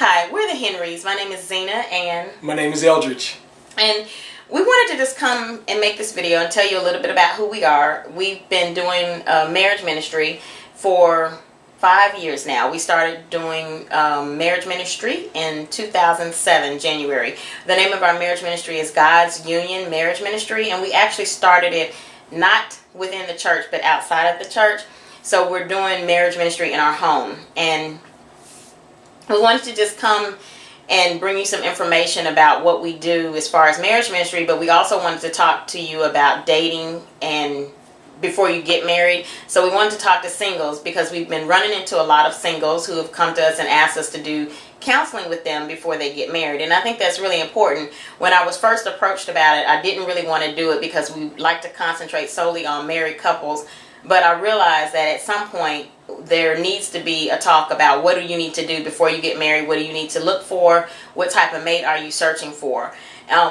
Hi, we're the Henrys. My name is Zena and My name is Eldridge. And we wanted to just come and make this video and tell you a little bit about who we are. We've been doing marriage ministry for 5 years now. We started doing marriage ministry in 2007, January. The name of our marriage ministry is God's Union Marriage Ministry, and we actually started it not within the church but outside of the church. So we're doing marriage ministry in our home, and we wanted to just come and bring you some information about what we do as far as marriage ministry, but we also wanted to talk to you about dating and before you get married. So we wanted to talk to singles because we've been running into a lot of singles who have come to us and asked us to do counseling with them before they get married. And I think that's really important. When I was first approached about it, I didn't really want to do it because we like to concentrate solely on married couples. But I realized that at some point there needs to be a talk about what do you need to do before you get married, what do you need to look for, what type of mate are you searching for.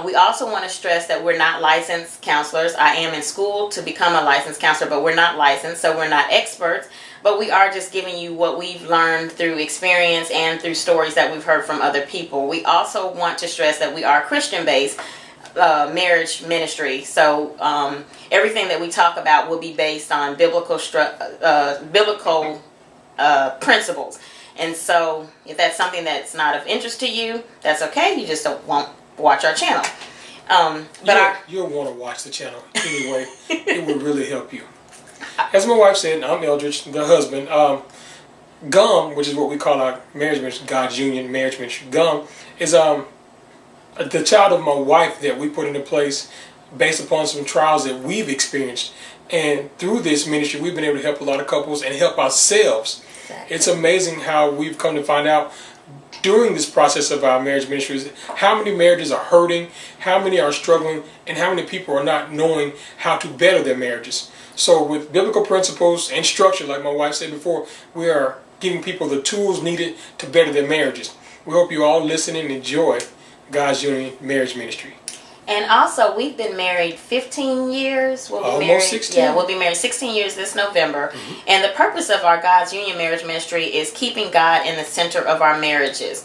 We also want to stress that we're not licensed counselors. I am in school to become a licensed counselor, but we're not licensed, so we're not experts. But we are just giving you what we've learned through experience and through stories that we've heard from other people. We also want to stress that we are Christian-based marriage ministry, so everything that we talk about will be based on biblical principles. And so if that's something that's not of interest to you, that's okay. You just won't watch our channel. You'll want to watch the channel anyway. It will really help you. As my wife said, I'm Eldridge, the husband. GUM, which is what we call our marriage ministry, God's Union Marriage Ministry. GUM is the child of my wife that we put into place based upon some trials that we've experienced. And through this ministry, we've been able to help a lot of couples and help ourselves. Exactly. It's amazing how we've come to find out during this process of our marriage ministries how many marriages are hurting, how many are struggling, and how many people are not knowing how to better their marriages. So with biblical principles and structure, like my wife said before, we are giving people the tools needed to better their marriages. We hope you all listen and enjoy God's Union Marriage Ministry. And also, we've been married 15 years. Almost 16. Yeah, we'll be married 16 years this November. Mm-hmm. And the purpose of our God's Union Marriage Ministry is keeping God in the center of our marriages.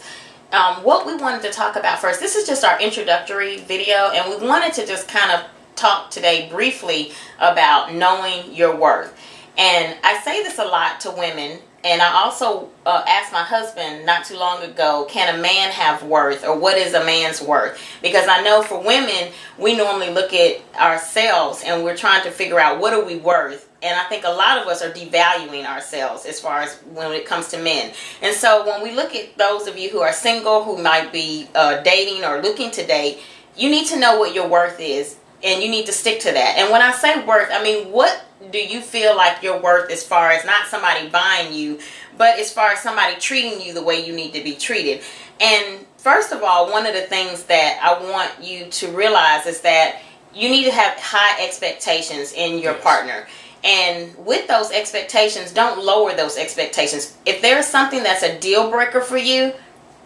What we wanted to talk about first, this is just our introductory video, and we wanted to just kind of talk today briefly about knowing your worth. And I say this a lot to women, and I also asked my husband not too long ago, can a man have worth, or what is a man's worth? Because I know for women, we normally look at ourselves and we're trying to figure out what are we worth. And I think a lot of us are devaluing ourselves as far as when it comes to men. And so when we look at those of you who are single, who might be dating or looking to date, you need to know what your worth is. And you need to stick to that. And when I say worth, I mean, what do you feel like you're worth as far as not somebody buying you, but as far as somebody treating you the way you need to be treated? And first of all, one of the things that I want you to realize is that you need to have high expectations in your partner. And with those expectations, don't lower those expectations. If there's something that's a deal breaker for you,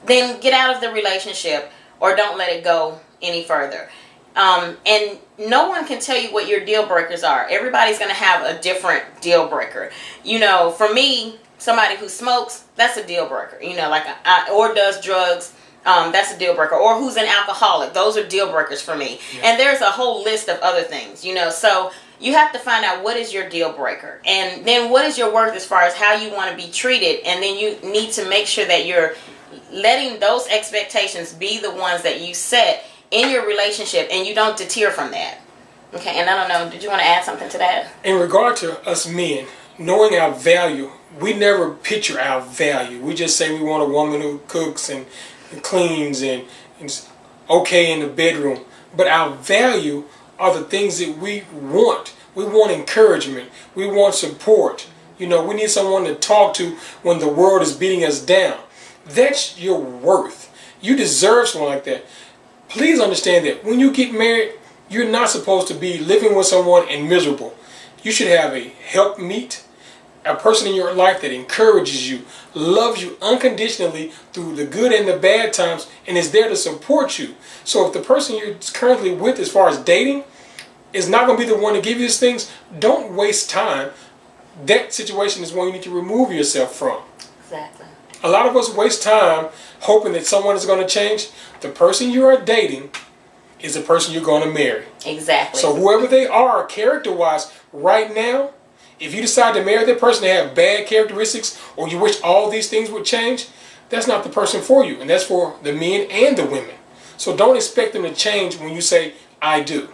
then get out of the relationship or don't let it go any further. And no one can tell you what your deal breakers are. Everybody's going to have a different deal breaker. You know, for me, somebody who smokes, that's a deal breaker. You know, like or does drugs, that's a deal breaker. Or who's an alcoholic, those are deal breakers for me. Yeah. And there's a whole list of other things. You know, so you have to find out what is your deal breaker, and then what is your worth as far as how you want to be treated, and then you need to make sure that you're letting those expectations be the ones that you set in your relationship, and you don't deter from that. Okay, and I don't know, did you want to add something to that? In regard to us men, knowing our value, we never picture our value. We just say we want a woman who cooks and cleans and is okay in the bedroom. But our value are the things that we want. We want encouragement. We want support. You know, we need someone to talk to when the world is beating us down. That's your worth. You deserve someone like that. Please understand that when you get married, you're not supposed to be living with someone and miserable. You should have a helpmeet, a person in your life that encourages you, loves you unconditionally through the good and the bad times, and is there to support you. So if the person you're currently with as far as dating is not going to be the one to give you these things, don't waste time. That situation is one you need to remove yourself from. Exactly. A lot of us waste time hoping that someone is going to change. The person you are dating is the person you're going to marry. Exactly. So whoever they are, character-wise, right now, if you decide to marry that person, they have bad characteristics, or you wish all these things would change, that's not the person for you. And that's for the men and the women. So don't expect them to change when you say, I do.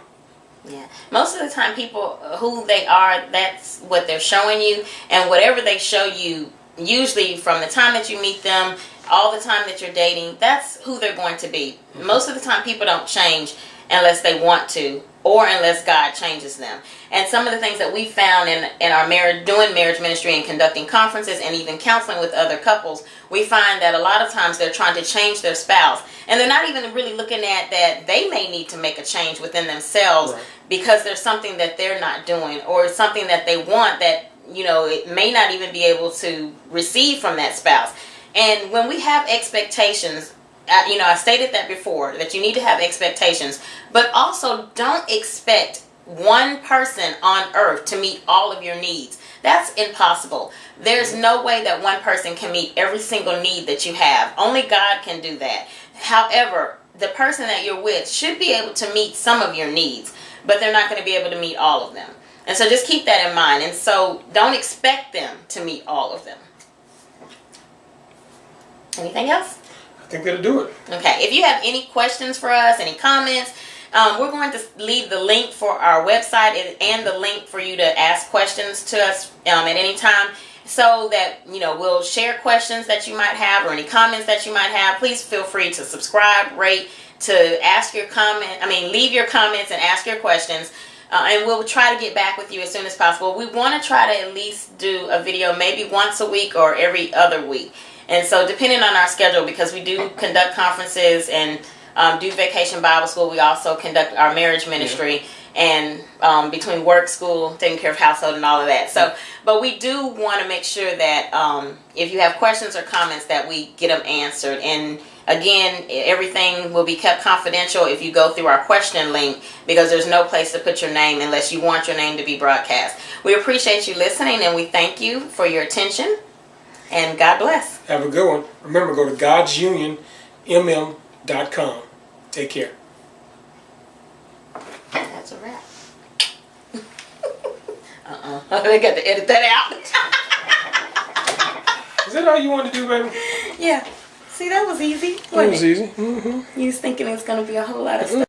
Yeah. Most of the time, people, who they are, that's what they're showing you. And whatever they show you, usually from the time that you meet them, all the time that you're dating, that's who they're going to be. Most of the time, people don't change unless they want to, or unless God changes them. And some of the things that we found in our marriage, doing marriage ministry and conducting conferences and even counseling with other couples, we find that a lot of times they're trying to change their spouse. And they're not even really looking at that they may need to make a change within themselves, right, because there's something that they're not doing, or something that they want that, it may not even be able to receive from that spouse. And when we have expectations, I stated that before, that you need to have expectations, but also don't expect one person on earth to meet all of your needs. That's impossible. There's no way that one person can meet every single need that you have. Only God can do that. However, the person that you're with should be able to meet some of your needs, but they're not going to be able to meet all of them. And so just keep that in mind. And so don't expect them to meet all of them. Anything else? I think that'll do it. Okay. If you have any questions for us, any comments, we're going to leave the link for our website and the link for you to ask questions to us at any time, so that we'll share questions that you might have or any comments that you might have. Please feel free to subscribe, rate, to ask your leave your comments and ask your questions. And we'll try to get back with you as soon as possible. We want to try to at least do a video maybe once a week or every other week. And so depending on our schedule, because we do conduct conferences and do Vacation Bible School, we also conduct our marriage ministry, and between work, school, taking care of household and all of that. So, but we do want to make sure that if you have questions or comments, that we get them answered. And again, everything will be kept confidential if you go through our question link, because there's no place to put your name unless you want your name to be broadcast. We appreciate you listening, and we thank you for your attention. And God bless. Have a good one. Remember, go to God'sUnionMM.com. Take care. That's a wrap. I got to edit that out. Is that all you want to do, baby? Yeah. See, that was easy. It was easy. Mm-hmm. You was thinking it was going to be a whole lot of stuff.